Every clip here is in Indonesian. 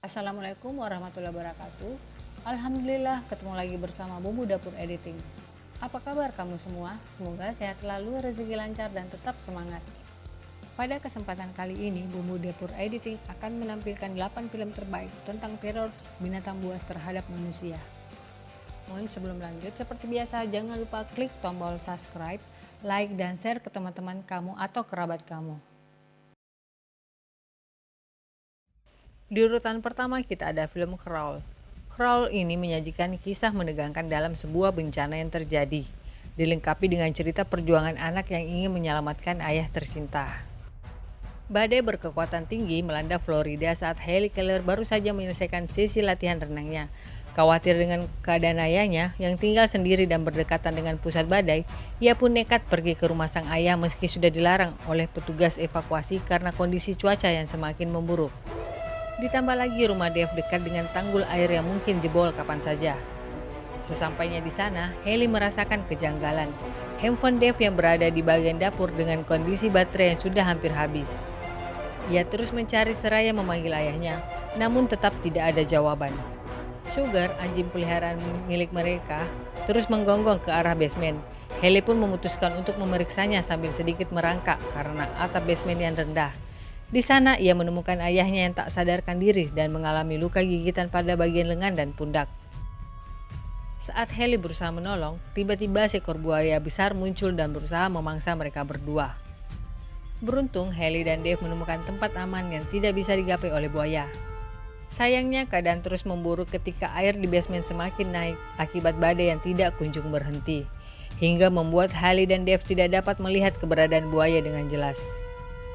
Assalamualaikum warahmatullahi wabarakatuh. Alhamdulillah ketemu lagi bersama Bumbu Dapur Editing. Apa kabar kamu semua? Semoga sehat selalu, rezeki lancar dan tetap semangat. Pada kesempatan kali ini, Bumbu Dapur Editing akan menampilkan 8 film terbaik tentang teror binatang buas terhadap manusia. Namun sebelum lanjut, seperti biasa jangan lupa klik tombol subscribe, like dan share ke teman-teman kamu atau kerabat kamu. Di urutan pertama kita ada film Crawl. Crawl ini menyajikan kisah menegangkan dalam sebuah bencana yang terjadi, dilengkapi dengan cerita perjuangan anak yang ingin menyelamatkan ayah tercinta. Badai berkekuatan tinggi melanda Florida saat Haley Keller baru saja menyelesaikan sesi latihan renangnya. Khawatir dengan keadaan ayahnya yang tinggal sendiri dan berdekatan dengan pusat badai, ia pun nekat pergi ke rumah sang ayah meski sudah dilarang oleh petugas evakuasi karena kondisi cuaca yang semakin memburuk. Ditambah lagi rumah Dave dekat dengan tanggul air yang mungkin jebol kapan saja. Sesampainya di sana, Haley merasakan kejanggalan. Handphone Dave yang berada di bagian dapur dengan kondisi baterai yang sudah hampir habis. Ia terus mencari seraya memanggil ayahnya, namun tetap tidak ada jawaban. Sugar, anjing peliharaan milik mereka, terus menggonggong ke arah basement. Haley pun memutuskan untuk memeriksanya sambil sedikit merangkak karena atap basement yang rendah. Di sana ia menemukan ayahnya yang tak sadarkan diri dan mengalami luka gigitan pada bagian lengan dan pundak. Saat Haley berusaha menolong, tiba-tiba seekor buaya besar muncul dan berusaha memangsa mereka berdua. Beruntung, Haley dan Dave menemukan tempat aman yang tidak bisa digapai oleh buaya. Sayangnya keadaan terus memburuk ketika air di basement semakin naik akibat badai yang tidak kunjung berhenti, hingga membuat Haley dan Dave tidak dapat melihat keberadaan buaya dengan jelas.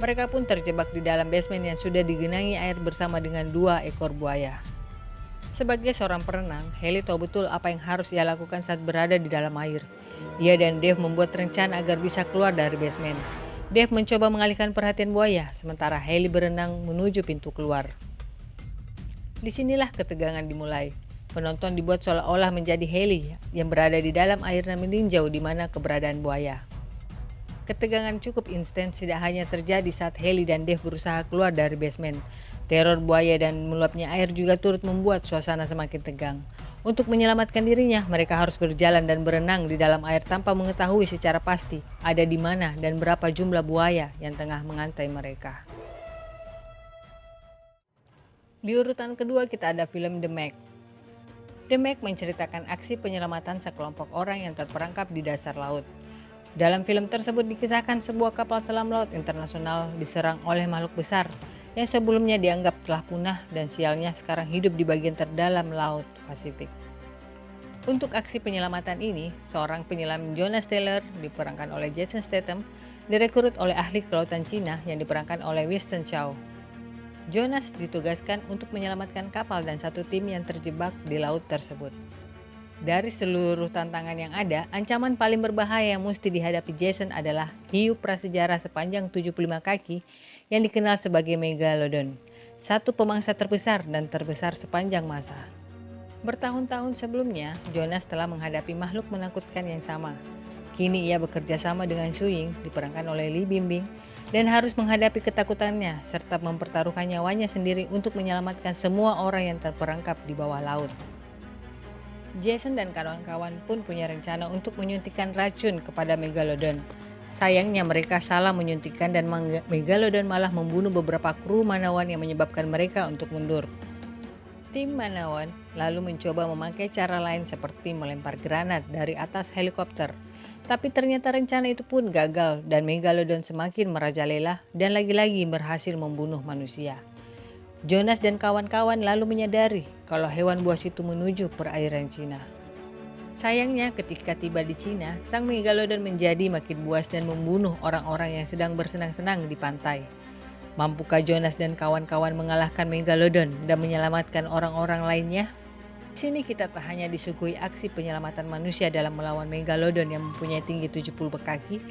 Mereka pun terjebak di dalam basement yang sudah digenangi air bersama dengan 2 ekor buaya. Sebagai seorang perenang, Haley tahu betul apa yang harus ia lakukan saat berada di dalam air. Ia dan Dave membuat rencana agar bisa keluar dari basement. Dave mencoba mengalihkan perhatian buaya, sementara Haley berenang menuju pintu keluar. Disinilah ketegangan dimulai. Penonton dibuat seolah-olah menjadi Haley yang berada di dalam air dan meninjau di mana keberadaan buaya. Ketegangan cukup intens tidak hanya terjadi saat Haley dan Dave berusaha keluar dari basement. Teror buaya dan meluapnya air juga turut membuat suasana semakin tegang. Untuk menyelamatkan dirinya, mereka harus berjalan dan berenang di dalam air tanpa mengetahui secara pasti ada di mana dan berapa jumlah buaya yang tengah mengantai mereka. Di urutan kedua kita ada film The Meg. The Meg menceritakan aksi penyelamatan sekelompok orang yang terperangkap di dasar laut. Dalam film tersebut dikisahkan sebuah kapal selam laut internasional diserang oleh makhluk besar yang sebelumnya dianggap telah punah dan sialnya sekarang hidup di bagian terdalam Laut Pasifik. Untuk aksi penyelamatan ini, seorang penyelam Jonas Taylor diperankan oleh Jason Statham direkrut oleh ahli kelautan Cina yang diperankan oleh Winston Chow. Jonas ditugaskan untuk menyelamatkan kapal dan satu tim yang terjebak di laut tersebut. Dari seluruh tantangan yang ada, ancaman paling berbahaya yang mesti dihadapi Jason adalah hiu prasejarah sepanjang 75 kaki yang dikenal sebagai Megalodon, satu pemangsa terbesar dan terbesar sepanjang masa. Bertahun-tahun sebelumnya, Jonas telah menghadapi makhluk menakutkan yang sama. Kini ia bekerja sama dengan Su Ying, diperankan oleh Li Bingbing, dan harus menghadapi ketakutannya serta mempertaruhkan nyawanya sendiri untuk menyelamatkan semua orang yang terperangkap di bawah laut. Jason dan kawan-kawan pun punya rencana untuk menyuntikkan racun kepada Megalodon. Sayangnya mereka salah menyuntikkan dan Megalodon malah membunuh beberapa kru Manawan yang menyebabkan mereka untuk mundur. Tim Manawan lalu mencoba memakai cara lain seperti melempar granat dari atas helikopter. Tapi ternyata rencana itu pun gagal dan Megalodon semakin merajalela dan lagi-lagi berhasil membunuh manusia. Jonas dan kawan-kawan lalu menyadari kalau hewan buas itu menuju perairan Cina. Sayangnya ketika tiba di Cina, sang Megalodon menjadi makin buas dan membunuh orang-orang yang sedang bersenang-senang di pantai. Mampukah Jonas dan kawan-kawan mengalahkan Megalodon dan menyelamatkan orang-orang lainnya? Di sini kita tak hanya disuguhi aksi penyelamatan manusia dalam melawan Megalodon yang mempunyai tinggi 70 kaki,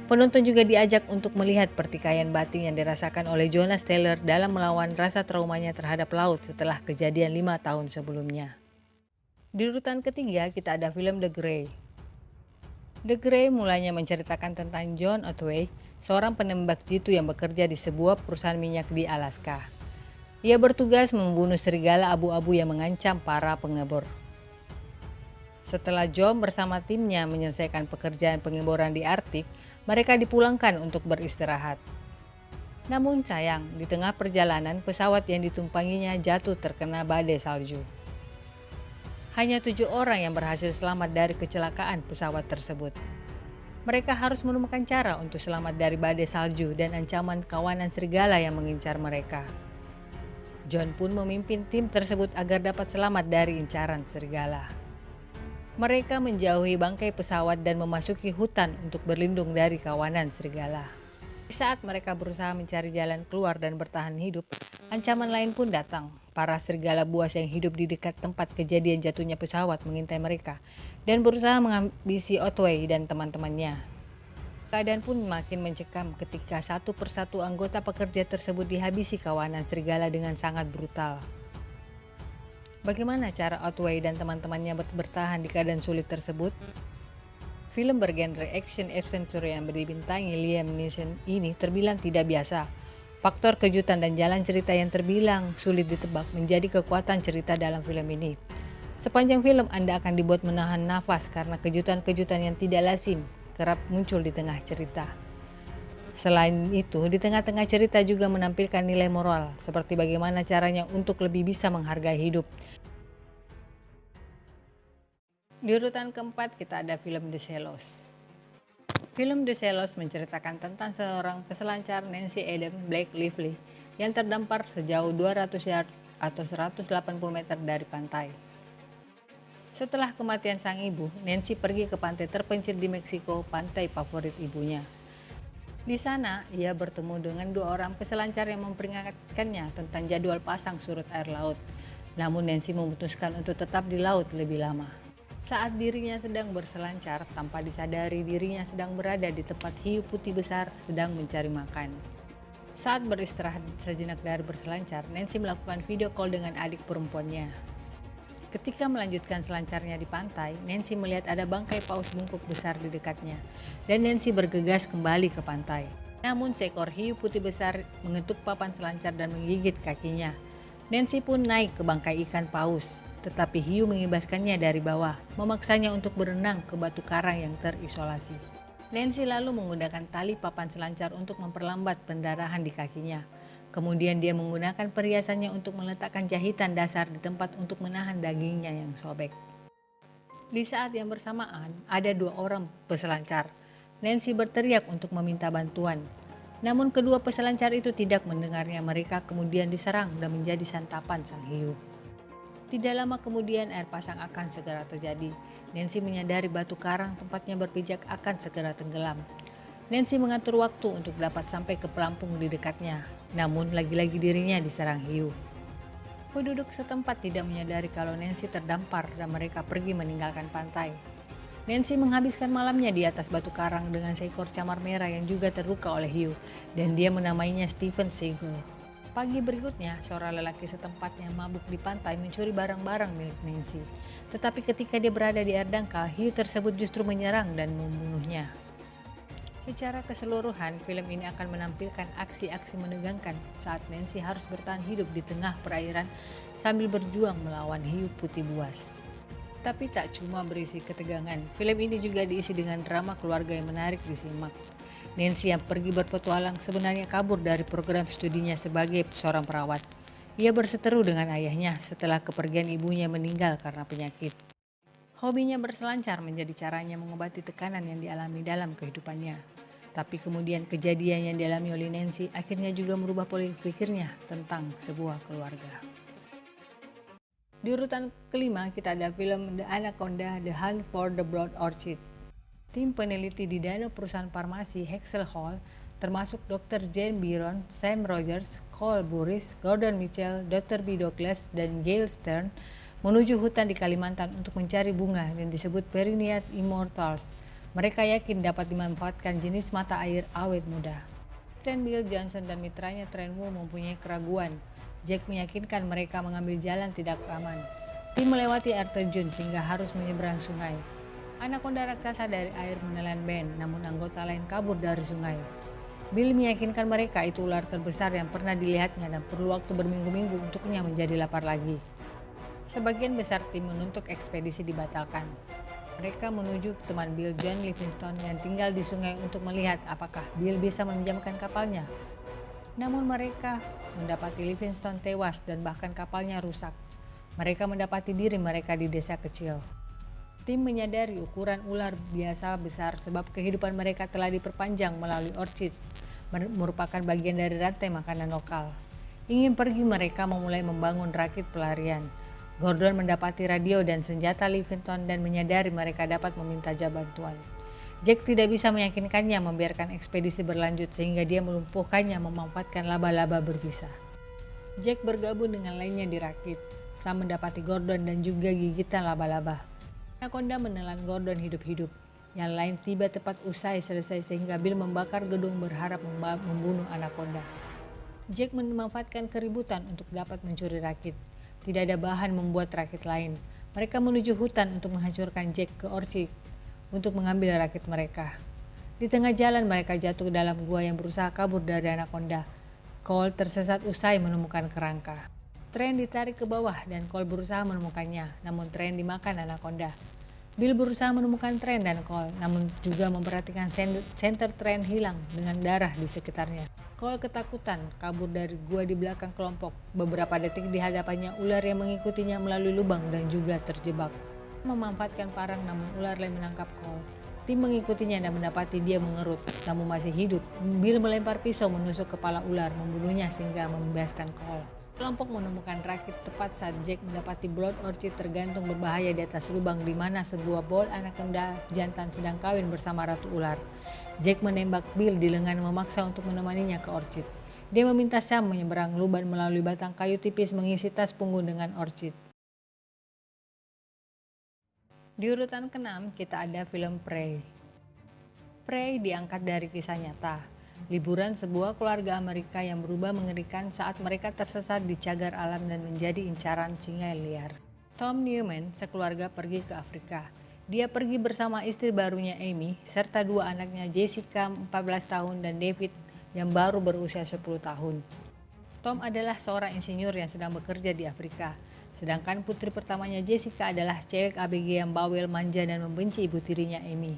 penonton juga diajak untuk melihat pertikaian batin yang dirasakan oleh Jonas Taylor dalam melawan rasa traumanya terhadap laut setelah kejadian 5 tahun sebelumnya. Di urutan ketiga kita ada film The Grey. The Grey mulanya menceritakan tentang John Otway, seorang penembak jitu yang bekerja di sebuah perusahaan minyak di Alaska. Ia bertugas membunuh serigala abu-abu yang mengancam para pengebor. Setelah John bersama timnya menyelesaikan pekerjaan pengeboran di Arktik, mereka dipulangkan untuk beristirahat. Namun sayang, di tengah perjalanan pesawat yang ditumpanginya jatuh terkena badai salju. Hanya 7 orang yang berhasil selamat dari kecelakaan pesawat tersebut. Mereka harus menemukan cara untuk selamat dari badai salju dan ancaman kawanan serigala yang mengincar mereka. John pun memimpin tim tersebut agar dapat selamat dari incaran serigala. Mereka menjauhi bangkai pesawat dan memasuki hutan untuk berlindung dari kawanan serigala. Di saat mereka berusaha mencari jalan keluar dan bertahan hidup, ancaman lain pun datang. Para serigala buas yang hidup di dekat tempat kejadian jatuhnya pesawat mengintai mereka dan berusaha menghabisi Otway dan teman-temannya. Keadaan pun makin mencekam ketika satu persatu anggota pekerja tersebut dihabisi kawanan serigala dengan sangat brutal. Bagaimana cara Otway dan teman-temannya bertahan di keadaan sulit tersebut? Film bergenre action adventure yang dibintangi Liam Neeson ini terbilang tidak biasa. Faktor kejutan dan jalan cerita yang terbilang sulit ditebak menjadi kekuatan cerita dalam film ini. Sepanjang film Anda akan dibuat menahan nafas karena kejutan-kejutan yang tidak lazim kerap muncul di tengah cerita. Selain itu, di tengah-tengah cerita juga menampilkan nilai moral, seperti bagaimana caranya untuk lebih bisa menghargai hidup. Di urutan keempat kita ada film The Shallows. Film The Shallows menceritakan tentang seorang peselancar Nancy Adam Blake Lively yang terdampar sejauh 200 yard atau 180 meter dari pantai. Setelah kematian sang ibu, Nancy pergi ke pantai terpencil di Meksiko, pantai favorit ibunya. Di sana, ia bertemu dengan 2 orang peselancar yang memperingatkannya tentang jadwal pasang surut air laut. Namun Nancy memutuskan untuk tetap di laut lebih lama. Saat dirinya sedang berselancar, tanpa disadari dirinya sedang berada di tempat hiu putih besar sedang mencari makan. Saat beristirahat sejenak dari berselancar, Nancy melakukan video call dengan adik perempuannya. Ketika melanjutkan selancarnya di pantai, Nancy melihat ada bangkai paus bungkuk besar di dekatnya, dan Nancy bergegas kembali ke pantai. Namun seekor hiu putih besar mengetuk papan selancar dan menggigit kakinya. Nancy pun naik ke bangkai ikan paus, tetapi hiu mengibaskannya dari bawah, memaksanya untuk berenang ke batu karang yang terisolasi. Nancy lalu menggunakan tali papan selancar untuk memperlambat pendarahan di kakinya. Kemudian dia menggunakan perhiasannya untuk meletakkan jahitan dasar di tempat untuk menahan dagingnya yang sobek. Di saat yang bersamaan, ada 2 orang peselancar. Nancy berteriak untuk meminta bantuan. Namun kedua peselancar itu tidak mendengarnya. Mereka kemudian diserang dan menjadi santapan sang hiu. Tidak lama kemudian air pasang akan segera terjadi. Nancy menyadari batu karang tempatnya berpijak akan segera tenggelam. Nancy mengatur waktu untuk dapat sampai ke pelampung di dekatnya. Namun lagi-lagi dirinya diserang hiu. Penduduk setempat tidak menyadari kalau Nancy terdampar dan mereka pergi meninggalkan pantai. Nancy menghabiskan malamnya di atas batu karang dengan seekor camar merah yang juga terluka oleh hiu, dan dia menamainya Steven Seagull. Pagi berikutnya, seorang lelaki setempat yang mabuk di pantai mencuri barang-barang milik Nancy. Tetapi ketika dia berada di air dangkal, hiu tersebut justru menyerang dan membunuhnya. Secara keseluruhan, film ini akan menampilkan aksi-aksi menegangkan saat Nancy harus bertahan hidup di tengah perairan sambil berjuang melawan hiu putih buas. Tapi tak cuma berisi ketegangan, film ini juga diisi dengan drama keluarga yang menarik disimak. Nancy yang pergi berpetualang sebenarnya kabur dari program studinya sebagai seorang perawat. Ia berseteru dengan ayahnya setelah kepergian ibunya meninggal karena penyakit. Hobinya berselancar menjadi caranya mengobati tekanan yang dialami dalam kehidupannya. Tapi kemudian kejadian yang dialami oleh Nancy akhirnya juga merubah pola pikirnya tentang sebuah keluarga. Di urutan kelima kita ada film The Anaconda, The Hunt for the Blood Orchid. Tim peneliti di danau perusahaan farmasi Hexel Hall, termasuk Dr. Jane Byron, Sam Rogers, Cole Burris, Gordon Mitchell, Dr. B. Douglas, dan Gail Stern, menuju hutan di Kalimantan untuk mencari bunga yang disebut Perennial Immortals. Mereka yakin dapat dimanfaatkan jenis mata air awet muda. Kapten Bill Johnson dan mitranya Trent Wu mempunyai keraguan. Jack meyakinkan mereka mengambil jalan tidak aman. Tim melewati air terjun sehingga harus menyeberang sungai. Anaconda raksasa dari air menelan Ben, namun anggota lain kabur dari sungai. Bill meyakinkan mereka itu ular terbesar yang pernah dilihatnya dan perlu waktu berminggu-minggu untuknya menjadi lapar lagi. Sebagian besar tim menuntut ekspedisi dibatalkan. Mereka menuju ke teman Bill, John Livingstone, yang tinggal di sungai untuk melihat apakah Bill bisa meminjamkan kapalnya. Namun mereka mendapati Livingstone tewas dan bahkan kapalnya rusak. Mereka mendapati diri mereka di desa kecil. Tim menyadari ukuran ular biasa besar sebab kehidupan mereka telah diperpanjang melalui orchids, merupakan bagian dari rantai makanan lokal. Ingin pergi, mereka memulai membangun rakit pelarian. Gordon mendapati radio dan senjata Livingstone dan menyadari mereka dapat meminta bantuan. Jack tidak bisa meyakinkannya membiarkan ekspedisi berlanjut sehingga dia melumpuhkannya memanfaatkan laba-laba berbisa. Jack bergabung dengan lainnya di rakit. Sam mendapati Gordon dan juga gigitan laba-laba. Anaconda menelan Gordon hidup-hidup. Yang lain tiba tepat usai selesai sehingga Bill membakar gedung berharap membunuh Anaconda. Jack memanfaatkan keributan untuk dapat mencuri rakit. Tidak ada bahan membuat rakit lain. Mereka menuju hutan untuk menghancurkan Jack ke orchid untuk mengambil rakit mereka. Di tengah jalan mereka jatuh ke dalam gua yang berusaha kabur dari Anaconda. Cole tersesat usai menemukan kerangka. Tren ditarik ke bawah dan Cole berusaha menemukannya, namun tren dimakan Anaconda. Bill berusaha menemukan tren dan Cole, namun juga memperhatikan senter tren hilang dengan darah di sekitarnya. Cole ketakutan kabur dari gua di belakang kelompok. Beberapa detik di hadapannya ular yang mengikutinya melalui lubang dan juga terjebak. Memanfaatkan parang namun ular lain menangkap Cole. Tim mengikutinya dan mendapati dia mengerut, namun masih hidup. Bill melempar pisau menusuk kepala ular, membunuhnya sehingga membebaskan Cole. Kelompok menemukan rakit tepat saat Jack mendapati blood orchid tergantung berbahaya di atas lubang di mana sebuah ball anaconda jantan sedang kawin bersama ratu ular. Jack menembak Bill di lengan memaksa untuk menemaninya ke orchid. Dia meminta Sam menyeberang lubang melalui batang kayu tipis mengisi tas punggung dengan orchid. Di urutan ke-6 kita ada film Prey. Prey diangkat dari kisah nyata. Liburan sebuah keluarga Amerika yang berubah mengerikan saat mereka tersesat di cagar alam dan menjadi incaran singa liar. Tom Newman sekeluarga pergi ke Afrika. Dia pergi bersama istri barunya Amy serta dua anaknya, Jessica 14 tahun dan David yang baru berusia 10 tahun. Tom adalah seorang insinyur yang sedang bekerja di Afrika. Sedangkan putri pertamanya Jessica adalah cewek ABG yang bawel, manja dan membenci ibu tirinya Amy.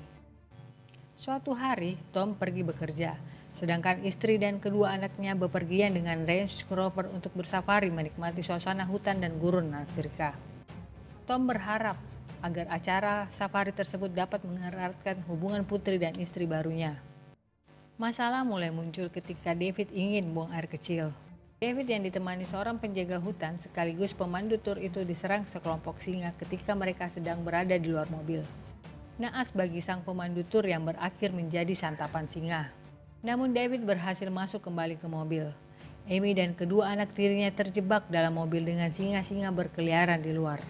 Suatu hari Tom pergi bekerja. Sedangkan istri dan kedua anaknya bepergian dengan Range Rover untuk bersafari menikmati suasana hutan dan gurun Afrika. Tom berharap agar acara safari tersebut dapat mengeratkan hubungan putri dan istri barunya. Masalah mulai muncul ketika David ingin buang air kecil. David yang ditemani seorang penjaga hutan sekaligus pemandu tur itu diserang sekelompok singa ketika mereka sedang berada di luar mobil. Naas bagi sang pemandu tur yang berakhir menjadi santapan singa. Namun David berhasil masuk kembali ke mobil. Amy dan kedua anak tirinya terjebak dalam mobil dengan singa-singa berkeliaran di luar.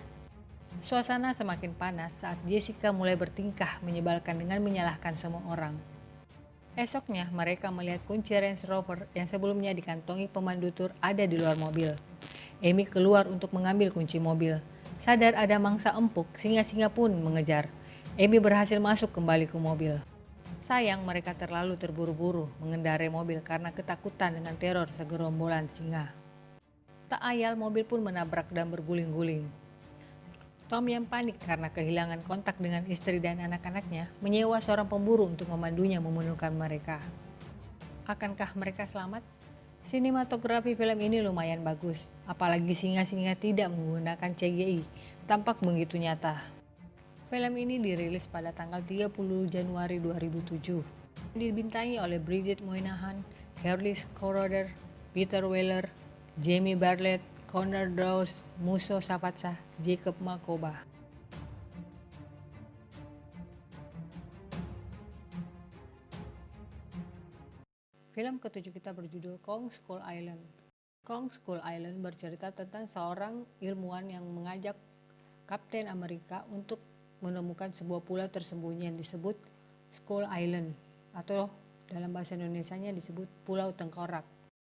Suasana semakin panas saat Jessica mulai bertingkah menyebalkan dengan menyalahkan semua orang. Esoknya mereka melihat kunci Range Rover yang sebelumnya dikantongi pemandu tur ada di luar mobil. Amy keluar untuk mengambil kunci mobil. Sadar ada mangsa empuk, singa-singa pun mengejar. Amy berhasil masuk kembali ke mobil. Sayang mereka terlalu terburu-buru mengendarai mobil karena ketakutan dengan teror segerombolan singa. Tak ayal mobil pun menabrak dan berguling-guling. Tom yang panik karena kehilangan kontak dengan istri dan anak-anaknya menyewa seorang pemburu untuk memandunya memenuhkan mereka. Akankah mereka selamat? Sinematografi film ini lumayan bagus, apalagi singa-singa tidak menggunakan CGI, tampak begitu nyata. Film ini dirilis pada tanggal 30 Januari 2007. Dibintangi oleh Bridget Moynahan, Charlize Theron, Peter Weller, Jamie Bartlett, Connor Dawes, Muso Sapatsa, Jacob Makoba. Film ketujuh kita berjudul Kong Skull Island. Kong Skull Island bercerita tentang seorang ilmuwan yang mengajak Kapten Amerika untuk menemukan sebuah pulau tersembunyi yang disebut Skull Island atau dalam bahasa Indonesianya disebut Pulau Tengkorak.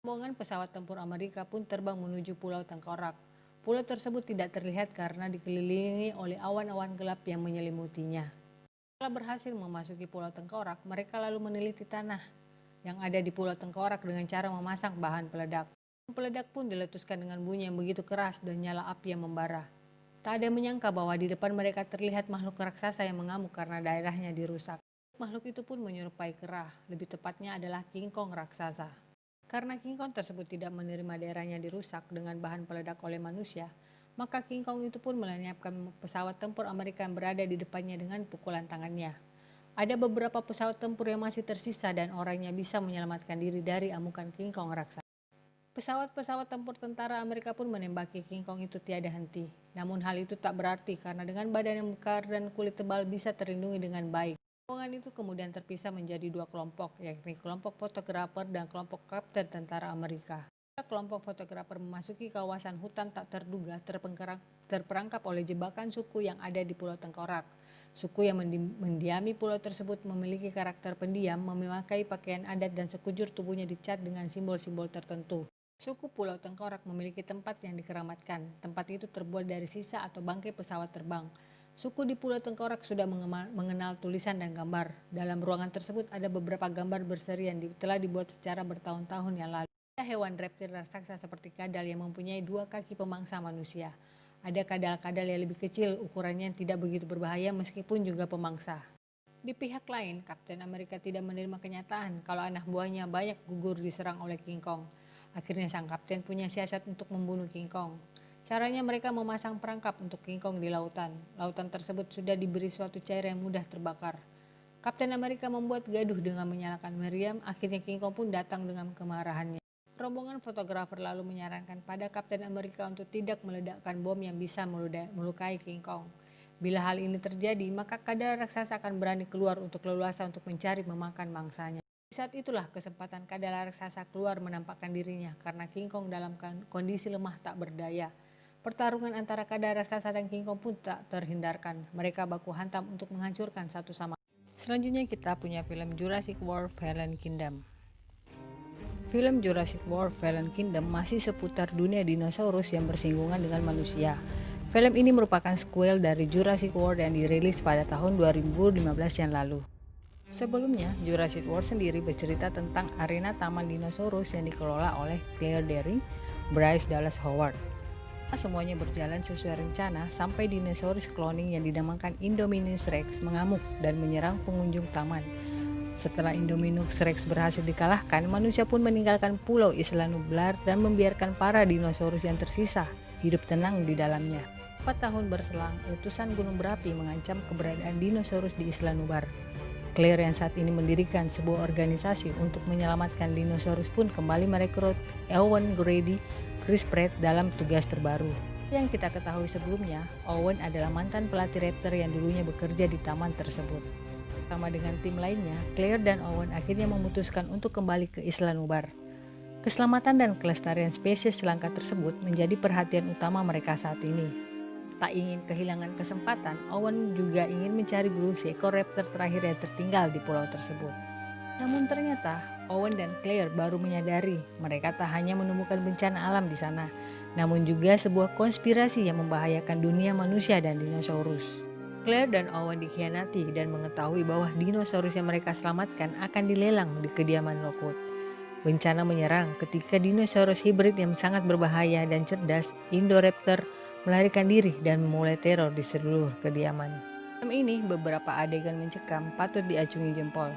Rombongan pesawat tempur Amerika pun terbang menuju Pulau Tengkorak. Pulau tersebut tidak terlihat karena dikelilingi oleh awan-awan gelap yang menyelimutinya. Setelah berhasil memasuki Pulau Tengkorak, mereka lalu meneliti tanah yang ada di Pulau Tengkorak dengan cara memasang bahan peledak. Peledak pun diletuskan dengan bunyi yang begitu keras dan nyala api yang membara. Tak ada yang menyangka bahwa di depan mereka terlihat makhluk raksasa yang mengamuk karena daerahnya dirusak. Makhluk itu pun menyerupai kera, lebih tepatnya adalah King Kong raksasa. Karena King Kong tersebut tidak menerima daerahnya dirusak dengan bahan peledak oleh manusia, maka King Kong itu pun melenyapkan pesawat tempur Amerika yang berada di depannya dengan pukulan tangannya. Ada beberapa pesawat tempur yang masih tersisa dan orangnya bisa menyelamatkan diri dari amukan King Kong raksasa. Pesawat-pesawat tempur tentara Amerika pun menembaki King Kong itu tiada henti. Namun hal itu tak berarti karena dengan badan yang mekar dan kulit tebal bisa terlindungi dengan baik. Rombongan itu kemudian terpisah menjadi dua kelompok, yakni kelompok fotografer dan kelompok kapten tentara Amerika. Kelompok fotografer memasuki kawasan hutan tak terduga terperangkap oleh jebakan suku yang ada di Pulau Tengkorak. Suku yang mendiami pulau tersebut memiliki karakter pendiam, memakai pakaian adat dan sekujur tubuhnya dicat dengan simbol-simbol tertentu. Suku Pulau Tengkorak memiliki tempat yang dikeramatkan. Tempat itu terbuat dari sisa atau bangkai pesawat terbang. Suku di Pulau Tengkorak sudah mengenal tulisan dan gambar. Dalam ruangan tersebut ada beberapa gambar berseri yang telah dibuat secara bertahun-tahun yang lalu. Ada hewan reptil raksasa seperti kadal yang mempunyai 2 kaki pemangsa manusia. Ada kadal-kadal yang lebih kecil, ukurannya yang tidak begitu berbahaya meskipun juga pemangsa. Di pihak lain, Kapten Amerika tidak menerima kenyataan kalau anak buahnya banyak gugur diserang oleh King Kong. Akhirnya sang kapten punya siasat untuk membunuh King Kong. Caranya mereka memasang perangkap untuk King Kong di lautan. Lautan tersebut sudah diberi suatu cairan yang mudah terbakar. Kapten Amerika membuat gaduh dengan menyalakan meriam, akhirnya King Kong pun datang dengan kemarahannya. Rombongan fotografer lalu menyarankan pada Kapten Amerika untuk tidak meledakkan bom yang bisa melukai King Kong. Bila hal ini terjadi, maka kadal raksasa akan berani keluar untuk leluasa untuk mencari memakan mangsanya. Di saat itulah kesempatan kadal raksasa keluar menampakkan dirinya karena King Kong dalam kondisi lemah tak berdaya. Pertarungan antara kadal raksasa dan King Kong pun tak terhindarkan. Mereka baku hantam untuk menghancurkan satu sama lain. Selanjutnya kita punya film Jurassic World Fallen Kingdom. Film Jurassic World Fallen Kingdom masih seputar dunia dinosaurus yang bersinggungan dengan manusia. Film ini merupakan sequel dari Jurassic World yang dirilis pada tahun 2015 yang lalu. Sebelumnya, Jurassic World sendiri bercerita tentang arena taman dinosaurus yang dikelola oleh Claire Dearing, Bryce Dallas Howard. Semuanya berjalan sesuai rencana sampai dinosaurus cloning yang dinamakan Indominus Rex mengamuk dan menyerang pengunjung taman. Setelah Indominus Rex berhasil dikalahkan, manusia pun meninggalkan pulau Isla Nublar dan membiarkan para dinosaurus yang tersisa hidup tenang di dalamnya. 4 tahun berselang, letusan gunung berapi mengancam keberadaan dinosaurus di Isla Nublar. Claire yang saat ini mendirikan sebuah organisasi untuk menyelamatkan dinosaurus pun kembali merekrut Owen Grady, Chris Pratt dalam tugas terbaru. Yang kita ketahui sebelumnya, Owen adalah mantan pelatih raptor yang dulunya bekerja di taman tersebut. Sama dengan tim lainnya, Claire dan Owen akhirnya memutuskan untuk kembali ke Isla Nublar. Keselamatan dan kelestarian spesies langka tersebut menjadi perhatian utama mereka saat ini. Tak ingin kehilangan kesempatan, Owen juga ingin mencari dulu seekor raptor terakhir yang tertinggal di pulau tersebut. Namun ternyata, Owen dan Claire baru menyadari mereka tak hanya menemukan bencana alam di sana, namun juga sebuah konspirasi yang membahayakan dunia manusia dan dinosaurus. Claire dan Owen dikhianati dan mengetahui bahwa dinosaurus yang mereka selamatkan akan dilelang di kediaman Lockwood. Bencana menyerang ketika dinosaurus hibrid yang sangat berbahaya dan cerdas, Indoraptor, melarikan diri dan memulai teror di seluruh kediaman. Dalam ini, beberapa adegan mencekam patut diacungi jempol.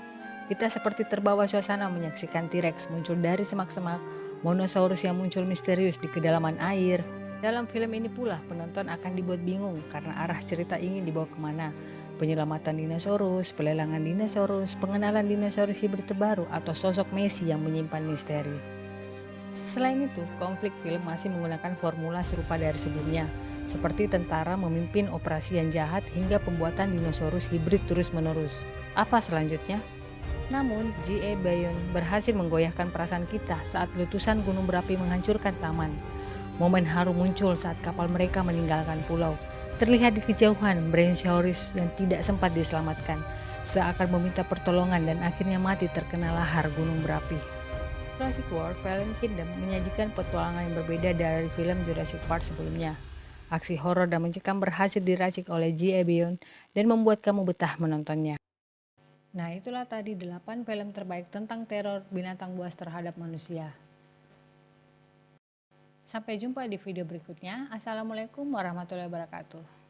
Kita seperti terbawa suasana menyaksikan T-Rex muncul dari semak-semak, Monosaurus yang muncul misterius di kedalaman air. Dalam film ini pula, penonton akan dibuat bingung karena arah cerita ingin dibawa kemana. Penyelamatan dinosaurus, pelelangan dinosaurus, pengenalan dinosaurus hibrid terbaru, atau sosok Messi yang menyimpan misteri. Selain itu, konflik film masih menggunakan formula serupa dari sebelumnya, seperti tentara memimpin operasi yang jahat hingga pembuatan dinosaurus hibrid terus-menerus. Apa selanjutnya? Namun, G.A. Bayona berhasil menggoyahkan perasaan kita saat letusan gunung berapi menghancurkan taman. Momen haru muncul saat kapal mereka meninggalkan pulau. Terlihat di kejauhan Brontosaurus yang tidak sempat diselamatkan, seakan meminta pertolongan dan akhirnya mati terkena lahar gunung berapi. Jurassic World Fallen Kingdom menyajikan petualangan yang berbeda dari film Jurassic Park sebelumnya. Aksi horor dan mencekam berhasil diracik oleh G.A. Bayona dan membuat kamu betah menontonnya. Nah, itulah tadi 8 film terbaik tentang teror binatang buas terhadap manusia. Sampai jumpa di video berikutnya. Assalamualaikum warahmatullahi wabarakatuh.